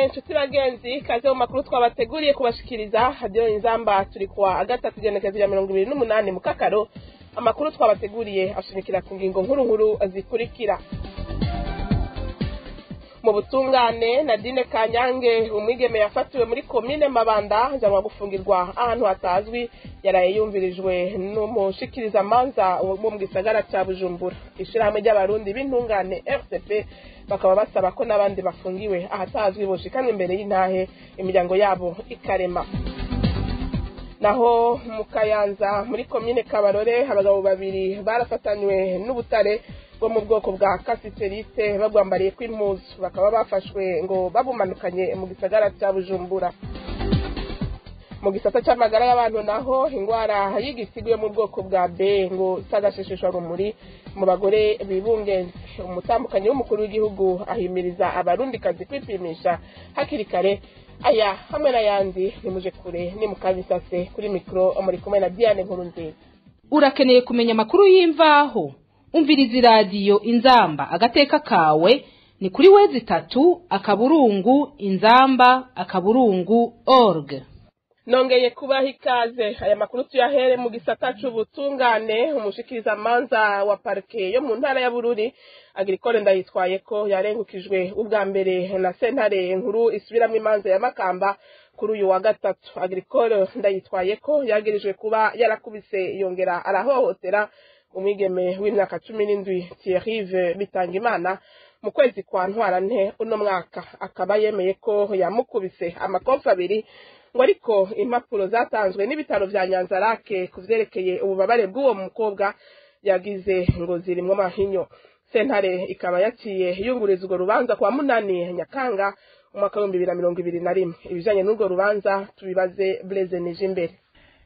inshuti bagenzi kaze mu makuru twabateguriye kubashikiriza hadiyo Inzamba turi kuwa gatatu genekerezo ya 28 mu kakaro. Amakuru twabateguriye ashimikira ku ngingo nkuru zikurikira. Mu butungane Nadine Kanyange umwigeme yafatiwe muri komine Mabanda janwa gufungirwa ahantu hatazwi yaraye yumvirijwe n'umushikiriza manza mu gisagara cya Bujumbura. Ishirahamwe ry'abarundi b'intungane RCP bakaba basaba ko nabandi bafungiwe ahatazwi boshikanwe imbere y'intahe imiryango yabo ikarema. Naho mu Kayanza muri komine Kabarore abagabo babiri barafatanywe n'ubutare bwo mu bwoko bwa kasiterite bagwambariye kw'impuzu bakaba bafashwe ngo babumanukanye mu gisagara cya Bujumbura. Mu gisata cy'amagara y'abantu naho ingwara y'igisigo mu bwoko bwa B ngo sagashishishwa rumuri mu bagore bibungenze. Umutambukanyi w'umukuru w'igihugu ahimiriza abarundi kazi kwipimisha hakiri kare. Aya hamwe n'ayandi nimuje kure ni mukabisase kuri mikro muri kumwe na Diane Nkurunziza. Urakeneye kumenya makuru y'imvaho umviriza radio Inzamba agateka kawe ni kuri wezi 3 akaburungu inzamba.org. Nongeye kubaha ikaze. Aya makuru tuyahere mu gisata c'ubutungane. Umushikiriza manza wa parke yo mu ntara ya Bururi Agricole ndayitwaye ko yarengukijwe ubwa mbere na sentare nkuru isubiramo imanza ya Makamba kuri uyu wa gatatu. Agricole ndayitwaye ko yagirijwe kuba yarakubise yongera arahohotera umwigeme w'imyaka 17 Thierry Bitangimana mu kwezi kwa Ntwarante uno mwaka. Akaba yemeye ko yamukubise amakofi abiri ngo ariko impapuro zatanzwe n'ibitaro vya Nyanzarake kuvyerekeye ububabare bw'uwo mukobwa yagize ngo zirimwo mahinyo. Sentare ikaba yaciye yunguriza urwo rubanza kwa 8 Nyakanga umwaka wa 2021. Ibijanye n'urwo rubanza tubibaze Blaise Nijimbere.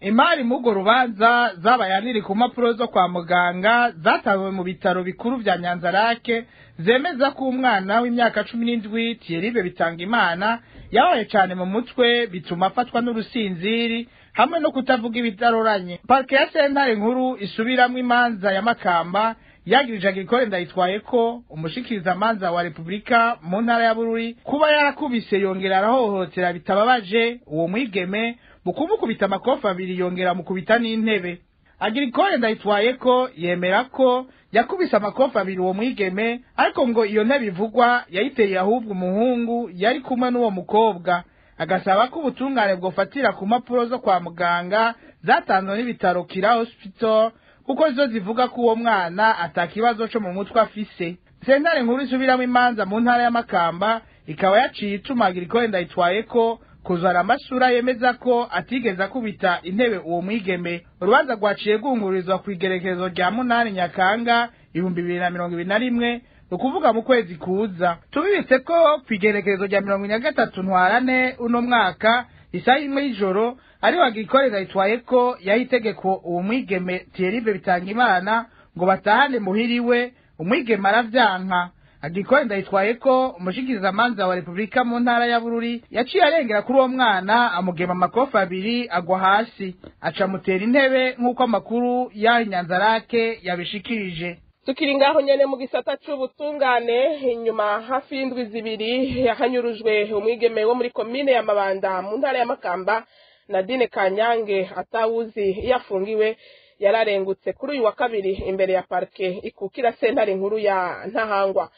Imari mugo rubanza zabayaniri ku mapuro zo kwa muganga zatawe mu bitaro bikuru vya Nyanzarake zemeza ko umwana w'imyaka 17 Thierry Bitangimana yabaye cyane mu mutwe bituma afatwa n'urusinziri hamwe no kutavuga ibitaroranye. Parke ya sentare nkuru isubiramo imanza ya Makamba yagirije Agricole ndayitwaye ko umushikiriza manza wa Republika mu ntara ya Bururi kuba yarakubise yongera arahohotera bitababaje uwo mwigeme bukumukubita amakofi abiri yongera mukubita n'intebe. Agricole ndayitwaye ko yemera ko yakubise amakofi abiri uwo mwigeme ariko ngo iyo ntebe ivugwa yayiteye ahubwo umuhungu yari kumwe n'uwo mukobwa. Agasaba ko ubutungane bwofatira ku mapuro zo kwa muganga zatanzwe n'ibitaro Kira Hospital kuko zo zivuga ko uwo mwana atakibazo cyo mu mutwe afise. Sentare nkuru isubiramo imanza mu ntara ya Makamba ikaba yaciye ituma Agricole ndayitwaye ko kuzara amasura yemeza ko atigeza kubita intebe uwo mwigeme. Urubanza rwaciye gungurizwa ku igerekezo rya 8 Nyakanga 2021 ukuvuga mu kwezi kuza. Tubibitse ko ku igerekezo rya 23 Ntwarante uno mwaka isaha imwe y'ijoro ari Agricole ndayitwaye ko yahitegeko uwo mwigeme Thierry Bitangimana ngo batahane muhiriwe. Umwigeme aravyanka. Agricole ndayitwaye ko umushikiriza manza wa Republika mu ntara ya Bururi yaciye arengera kuri uwo mwana amugema amakofi abiri agwa hasi aca mutera intebe nk'uko amakuru ya Nyanzarake yabishikirije. Tukiri ngaho nyene mu gisata c'ubutungane inyuma hafi y'indwi zibiri yahanyurujwe umwigeme wo muri komine ya Mabanda mu ntara ya Makamba Nadine Kanyange atawuzi yafungiwe yararengutse kuri uyu wa kabiri imbere ya parke ikukira sentare nkuru ya Ntahangwa.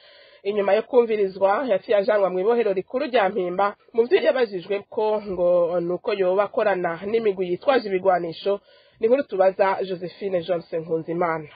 Inyuma yo kumvirizwa yaciye ajanwa mu ibohero rikuru rya Mpimba. Mu vyo yabajijwe ko ngo nuko yoba korana n'imigwi yitwaje ibigwanisho ni nkuru tubaza Josephine Johnson Nkunzimana.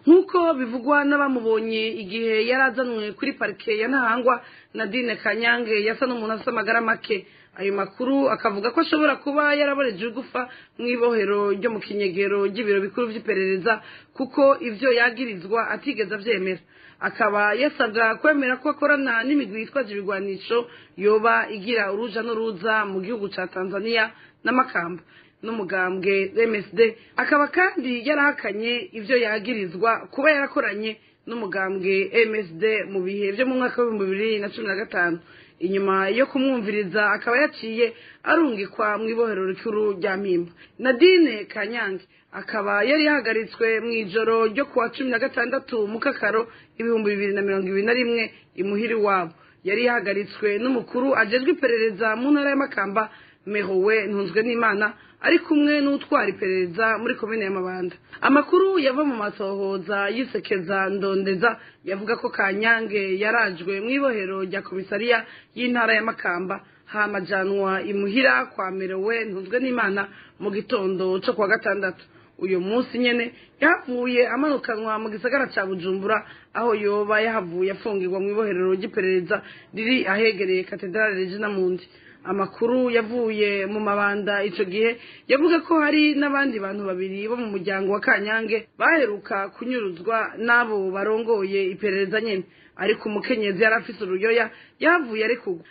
Nkuko bivugwa n'abamubonye igihe yarazanwe kuri parke ya Ntahangwa, Nadine Kanyange yasa n'umuntu afite amagara make. Ayo makuru akavuga ko ashobora kuba yaraboreje gufa mu ibohero ryo mu kinyegero y'ibiro bikuru by'iperereza kuko ivyo yagirizwa atigeza vyemera. Akaba yasabwa kwemera ko akorana n'imigwi yitwaje ibigwanisho yoba igira uruja n'uruza mu gihugu ca Tanzania n'Amakamba n'umugambwe MSD. Akaba kandi yarahakanye ivyo yagirizwa kuba yarakoranye n'umugambwe MSD mu bihe byo mu mwaka wa 2015. Inyuma yo kumwumviriza akaba yaciye arungikwa mu ibohero rikuru rya Mpimba. Nadine Kanyange akaba yari yahagaritswe mu ijoro ryo kuwa 16 mu kakaro 2021 imuhiri wabo. yari yahagaritswe n'umukuru ajejwe iperereza mu ntara y'Amakamba Merowe Ntunzwe n'Imana ari kumwe n'utwara iperereza muri komine ya Mabanda. Amakuru yava mu masohoza yisekeza ndondeza yavuga ko Kanyange yarajwe mw'ibohero rya komisariya y'intara y'Amakamba hamajanwa imuhira kwa Merowe Ntunzwe n'Imana mu gitondo cyo kuwa gatandatu. Uyu munsi nyene yahavuye amanukanwa mu gisagara ca Bujumbura aho yoba yahavuye afungirwa mw'ibohero ry'iperereza riri ahegereye katedrale Regina Mundi. Amakuru yavuye mu Mabanda ico gihe yavuga ko hari n'abandi bantu babiri bo mu muryango wa Kanyange baheruka kunyuruzwa nabo barongoye iperereza nyene, ariko umukenyezi yarafise uruyoya yavuye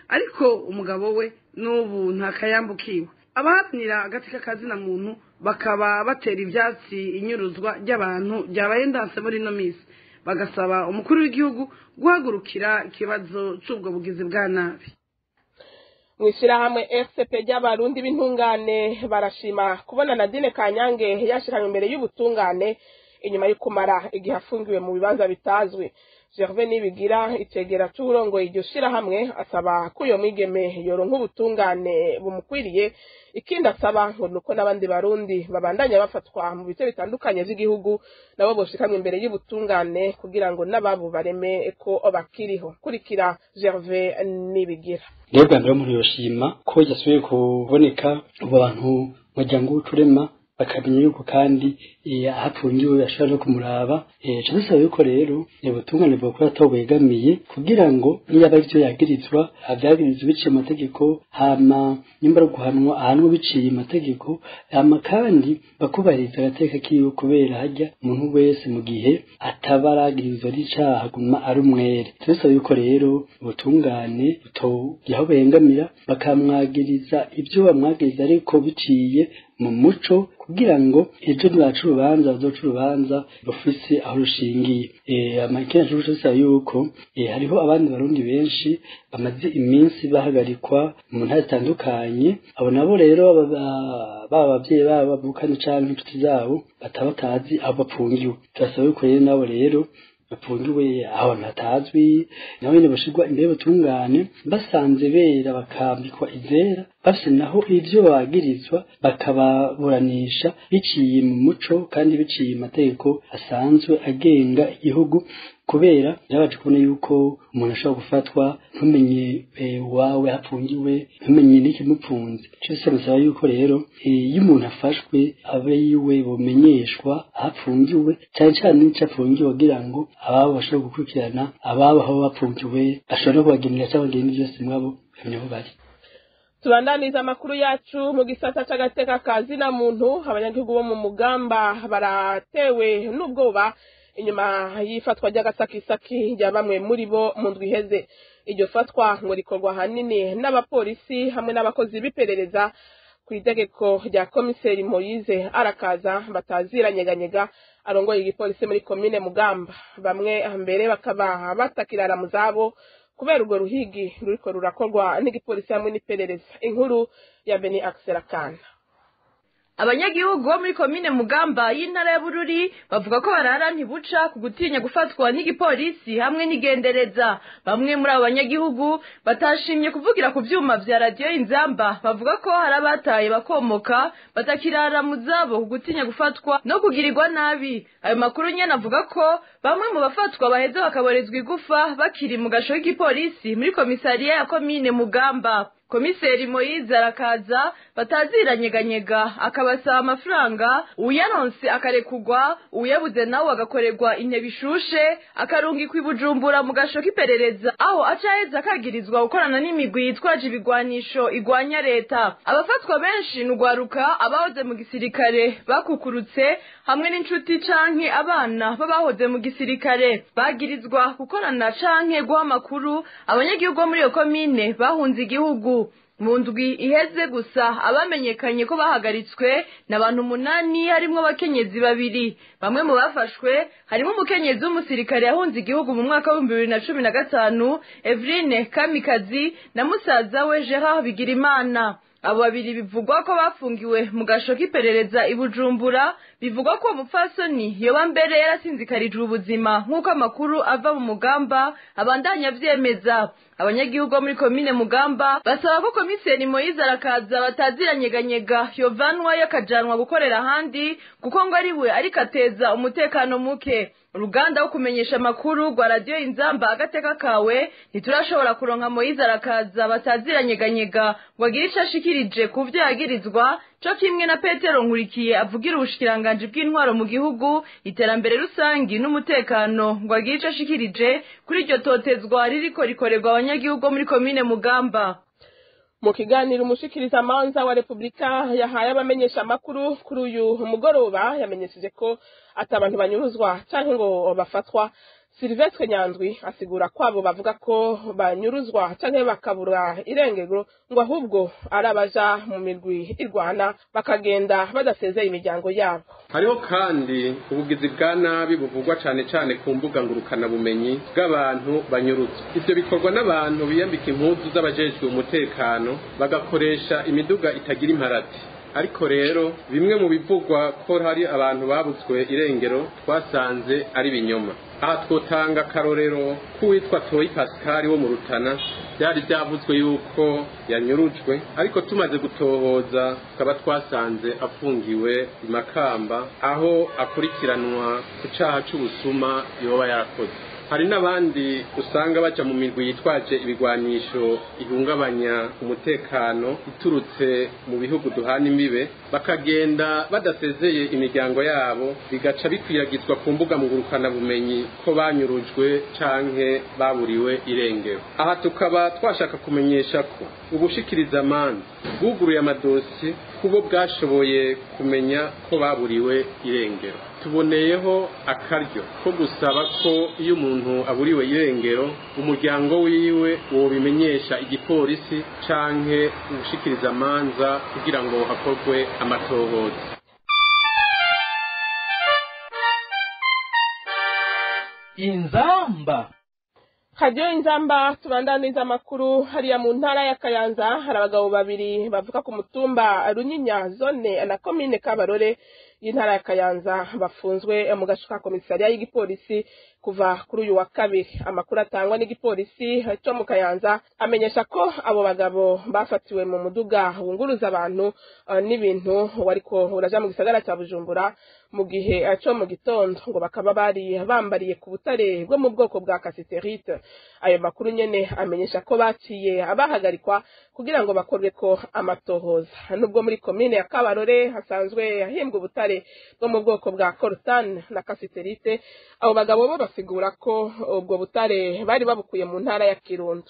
ariko umugabo we n'ubu ntakayambukiwe. Abaharanira agatika kazina muntu bakaba batera ivyatsi inyuruzwa ry'abantu ryabaye ndanse muri no misi, bagasaba umukuru w'igihugu guhagurukira ikibazo c'ubwo bugizi bwa nabi. Mwishirahamwe FCP ry'abarundi b'intungane barashima kubona Nadine Kanyange yashiranywe imbere y'ubutungane inyuma yo kumara igihe afungiwe mu bibanza bitazwi. Gervais Nibigira itegera c'urongoye iryo shirahamwe asaba ko uyo mwigeme yoronka ubutungane bumukwiriye. Ikindi asaba ngo nuko n'abandi barundi babandanya bafatwa mu bice bitandukanye vy'igihugu nabo boshikamwe imbere y'ubutungane kugira ngo n'ababo bareme ko bakiriho. Kurikira Gervais Nibigira. Rero bwa mbere muri yoshima ko yasubiye kuboneka abantu muryango w'uturema bakamenya yuko kandi hapfungiwe ashobora no kumuraba cyasaba yuko rero ubutungane bwakora atawegamiye kugira ngo niba ivyo yagirizwa avyagirizwa biciye amategeko hama nyimba guhanwa ahanwe biciye amategeko hama kandi bakubahiriza agateka kiyo kubera hajya umuntu wese mu gihe atabaragirizwa n'icaha guma ari umwere. Cyasaba yuko rero ubutungane butogiho bengamira bakamwagiriza ibyo bamwagiriza ariko biciye mu muco kugira ngo ejo nibaca urubanza bazoca urubanza rufise aho rushingiye. Amakenshi rusaba yuko hariho abandi barundi benshi bamaze iminsi bahagarikwa mu ntara zitandukanye, abo nabo rero baba abavyeyi babo bavukana canke inshuti zabo batabatazi aho bapfungiwe. Turasaba yuko rero nabo rero bafungiwe aho natazwi naho nyene bashirwa imbere y'ubutungane basanze bera bakambikwa izera bafise naho ivyo bagirizwa bakababuranisha biciye mu muco kandi biciye amategeko asanzwe agenga igihugu, kubera byabaje kubona yuko umuntu ashobora gufatwa ntumenye wawe hapfungiwe ntumenye n'ikimupfunze. Cyose bisaba yuko rero iyo umuntu afashwe abe yiwe bumenyeshwa hapfungiwe cyane cyane n'icyo apfungiwe kugira ngo ababo bashobora gukurikirana ababo aho bapfungiwe ashobora no kubagenera cyangwa bagenda byose mwabo bamenye aho bari. Tubandaniza amakuru yacu mu gisata c'agateka kazina muntu. Abanyagihugu bo mu Mugamba baratewe n'ubwoba inyuma yifatwa ry'agasakisaki rya bamwe muri bo mu ndwi iheze. Iryo fatwa ngo rikorwa hanini n'abapolisi hamwe n'abakozi b'iperereza ku itegeko rya komiseri Moise Arakaza bataziranyeganyega arongoye igipolisi muri komine Mugamba. Bamwe mbere bakaba batakirara mu zabo kubera urwo ruhigi ruriko rurakorwa n'igipolisi hamwe n'iperereza. Inkuru ya Beni Akserakana. Abanyagihugu bo muri komine Mugamba y'intara ya Bururi bavuga ko barara ntibuca ku gutinya gufatwa n'igipolisi hamwe n'igendereza. Bamwe muri abo banyagihugu batashimye kuvugira ku vyuma vya radio Inzamba bavuga ko hari abataye bakomoka batakirara mu zabo ku gutinya gufatwa no kugirirwa nabi. Ayo makuru nyene avuga ko bamwe mu bafatwa baheze bakaborezwa igufa bakiri mu gasho k'igipolisi muri komisariya ya komine Mugamba. Komiseri Moise Arakaza bataziranyeganyega akabasaba amafaranga, uyaronse akarekugwa, uyabuze nawe agakorerwa intebe ishushe akarungikwa i Bujumbura mu gasho k'iperereza aho acaheza akagirizwa gukorana n'imigwi yitwaje ibigwanisho igwanya leta. Abafatwa benshi n'ugwaruka abahoze mu gisirikare bakukurutse hamwe n'inshuti canke abana babahoze mu gisirikare bagirizwa gukorana canke guha amakuru abanyagihugu muri iyo komine bahunze igihugu. Mu ndwi iheze gusa abamenyekanye ko bahagaritswe n'abantu 8 harimwo abakenyezi 2. Bamwe mu bafashwe harimo umukenyezi w'umusirikare yahunze igihugu mu mwaka wa 2015 Evrine Kamikazi na musaza we Gerard Bigirimana. Abo babiri bivugwa ko bafungiwe mu gasho k'iperereza i Bujumbura. Bivugwa ko umupfasoni yoba mbere yarasinzikarijwe ubuzima nk'uko amakuru ava mu Mugamba abandanya vyemeza. abanyagihugu bo muri komine Mugamba basaba ko komiseri Moise arakaza bataziranyeganyega yovanwa yakajanwa gukorera ahandi kuko ngo ari we ariko ateza umutekano muke. Uruganda wo kumenyesha amakuru rwa radio Inzamba agateka kawe ntiturashobora kuronka Moise arakaza bataziranyeganyega ngo agire ico ashikirije ku vyo yagirizwa, co kimwe na Petero Nkurikiye avugira ubushikiranganje bw'intwaro mu gihugu, iterambere rusangi n'umutekano ngo agire ico ashikirije kuri iryo totezwa ririko rikorerwa abanyagihugu muri komine Mugamba. Mu kiganiro umushikiriza manza wa Republika yahaye abamenyesha amakuru kuri uyu mugoroba yamenyesheje ko atabantu banyuruzwa canke ngo bafatwa. Silvestre Nyandwi asigura kwabo bavuga ko banyuruzwa canke bakabura irengero ngo ahubwo arabaja mu mirwi irwana bakagenda badasezeye imiryango yabo. Hariho kandi ubugizi bwa nabi buvugwa cane cane ku mbuga ngurukana bumenyi bw'abantu banyuruzwa. Ivyo bikorwa n'abantu biyambika impuzu z'abajejwe umutekano bagakoresha imiduga itagira imparati. Ariko rero bimwe mu bivugwa ko hari abantu babutswe irengero twasanze ari binyoma. Aha twotanga karorero kuwitwa Toyi Pascal wo mu Rutana byari byavuzwe yuko yanyurujwe, ariko tumaze gutohoza tukaba twasanze afungiwe i Makamba aho akurikiranwa ku caha c'ubusuma yoba yarakoze. Hari n'abandi usanga baja mu mirwi yitwaje ibigwanisho ihungabanya umutekano iturutse mu bihugu duhana imbibe bakagenda badasezeye imiryango yabo, bigaca bikwiragizwa ku mbuga ngurukana bumenyi ko banyurujwe canke baburiwe irengero. Aha tukaba twashaka kumenyesha ko ubushikiriza manza bwuguruye amadosi kubo bwashoboye kumenya ko baburiwe irengero. Tuboneyeho akaryo ko gusaba ko iyo umuntu aburiwe irengero umuryango wiwe wobimenyesha igipolisi canke ubushikiriza manza kugira ngo hakorwe amatohoza. Inzamba Radio Inzamba tubandaniza amakuru hariya mu ntara ya Kayanza hari abagabo babiri bavuka ku mutumba Runyinya zone na komine Kabarore y'intara ya Kayanza bafunzwe mu gashuka komisariya y'igipolisi kuva kuri uyu wa kabiri. Amakuru atangwa n'igipolisi cyo mu Kayanza amenyesha ko abo bagabo bafatiwe mu muduga wunguruza abantu n'ibintu wariko uraja mu gisagara cya Bujumbura mu gihe cyo mu gitondo ngo bakaba bari bambariye ku butare bwo mu bwoko bwa casiterite. Ayo makuru nyene amenyesha ko baciye abahagarikwa kugira ngo bakorwe ko amatohoza. Nubwo muri komine ya Kabarore hasanzwe yahimbwe ubutare bwo mu bwoko bwa coltan na casiterite, abo bagabo bo basigura ko ubwo butare bari babukuye mu ntara ya Kirundo.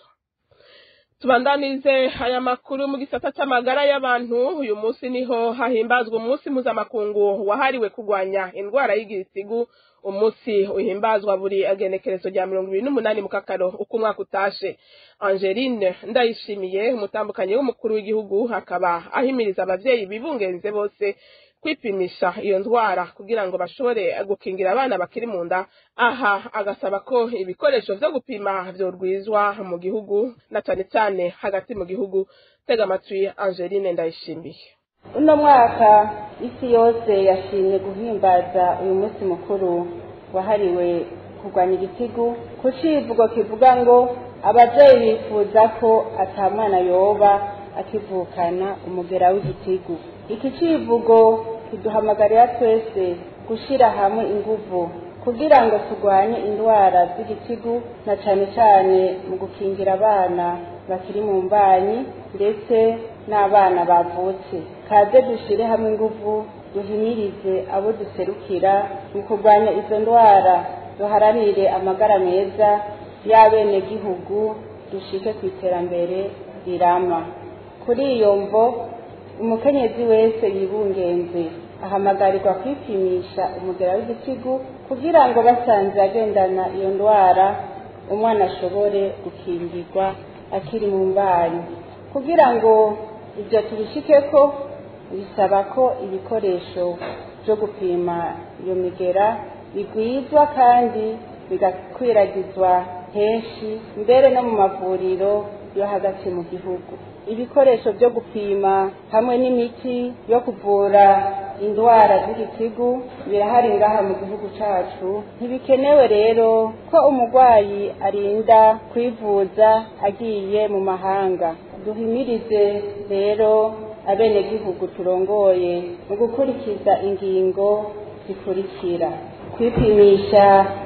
Tubandanize aya makuru mu gisata c'amagara y'abantu. Uyu munsi niho hahimbazwa umunsi mpuzamakungu wahariwe kurwanya indwara y'igitigu. Umunsi uhimbazwa buri agenekerezo rya 28 mu Kakaro uko umwaka utashe. Angeline Ndayishimiye umutambukanyi w'umukuru w'igihugu akaba ahimiriza abavyeyi bibungenze bose kwipimisha iyo ndwara kugira ngo bashobore gukingira abana bakiri mu nda. Aha agasaba ko ibikoresho vyo gupima vyorwizwa mu gihugu na cyane cyane hagati mu gihugu. Tega amatwi Angeline Ndayishimiye. Uno mwaka isi yose yashimye guhimbaza uyu munsi mukuru wahariwe kurwanya igitigu ku civugo kivuga ngo abavyeyi bifuza ko atamwana yoba akivukana umugera w'igitigu. Iki civugo kiduhamagarira twese gushira hamwe inguvu kugira ngo turwanye indwara z'igitigu na cane cane mu gukingira abana bakiri mu mbanyi ndetse n'abana bavutse. Kaze dushire hamwe inguvu duhimirize abo duserukira mu kurwanya izo ndwara, duharanire amagara meza y'abene gihugu, dushike ku iterambere rirama. Kuri iyo mvo umukenyezi wese yibungenze ahamagarirwa kwipimisha umugera w'igitigu kugira ngo basanze agendana iyo ndwara umwana ashobore gukingirwa akiri mu mbanyi. Kugira ngo ibyo tubishikeko bisaba ko ibikoresho byo gupima iyo migera bigwizwa kandi bigakwiragizwa henshi, mbere no mu mavuriro yo hagati mu gihugu. Ibikoresho byo gupima hamwe n'imiti yo kuvura indwara z'igitigu birahari ngaha mu gihugu cacu ntibikenewe rero ko umurwayi arinda kwivuza agiye mu mahanga duhimirize rero abenegihugu turongoye mu gukurikiza ingingo zikurikira kwipimisha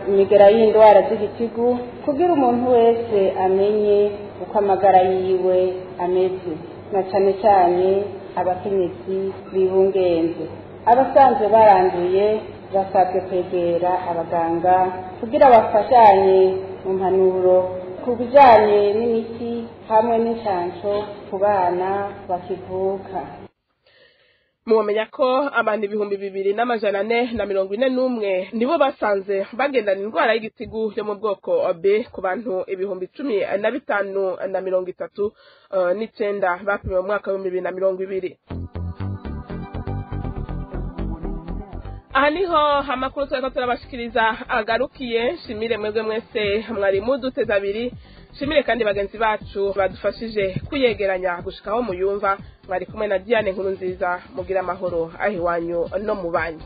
imigera y'indwara z'igitigu kugira umuntu wese amenye uko amagara yiwe ameze na cane cane abakenyezi bibungenze abasanzwe baranduye basabwe kwegera abaganga kugira bafashanye mu mpanuro ku bijanye n'imiti hamwe n'incanco ku bana bakivuka. Muwamenya ko abantu 2,441 nibo basanze bagendana indwara y'igitigu yo mu bwoko B ku bantu 15,539 bapimwe mu mwaka wa 2020. Aha niho amakuru twari turabashikiriza agarukiye. Shimire mwebwe mwese mwari muduteza abiri, shimire kandi bagenzi bacu badufashije kuyegeranya gushikaho muyumva. Mwari kumwe na Diane Nkuru nziza, mugira amahoro aho iwanyu no mu banyu.